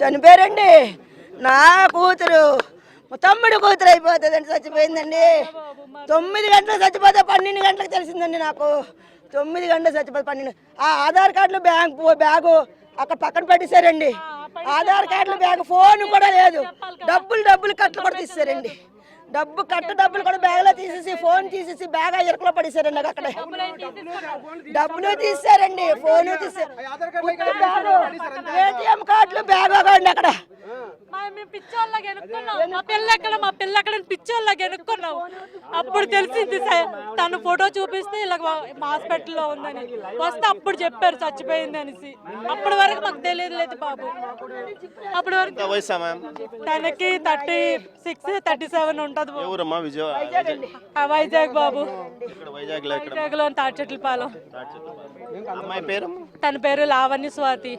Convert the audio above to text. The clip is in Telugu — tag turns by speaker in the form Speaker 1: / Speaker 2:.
Speaker 1: చనిపోయారండి. నా కూతురు మా తమ్ముడు కూతురు అయిపోతుందండి, చచ్చిపోయిందండి. 9 గంటలకు చచ్చిపోతే 12 గంటలకు తెలిసిందండి నాకు. 9 గంటలకు చచ్చిపోతే 12. ఆ ఆధార్ కార్డులు బ్యాగు అక్కడ పక్కన పెట్టేశారండి. ఆధార్ కార్డులు బ్యాగ్, ఫోన్ కూడా లేదు. డబ్బులు కట్టలు కూడా తీసారండి. డబ్బులు కూడా బ్యాగ్లో తీసేసి, ఫోన్ తీసేసి బ్యాగ్ ఇరుకులో పడేసారండి. అక్కడ డబ్బులు తీసారండి, ఫోన్ తీసారు, ఏటీఎం కార్డులు బ్యాగ్ అండి. అక్కడ
Speaker 2: మా పిల్ల ఎక్కడ పిచ్చోళ్ళకి ఎనుక్కున్నావు. అప్పుడు తెలిసింది తను ఫోటో చూపిస్తే ఇలా హాస్పిటల్లో ఉందని వస్తే అప్పుడు చెప్పారు చచ్చిపోయింది అనేసి. అప్పటి వరకు మాకు తెలియదు బాబు. అప్పటి వరకు తనకి 36, 37 ఉంటుంది. వైజాగ్ బాబు, వైజాగ్ లో తాడిచెట్లపాలెం. తన పేరు లావణ్య స్వాతి.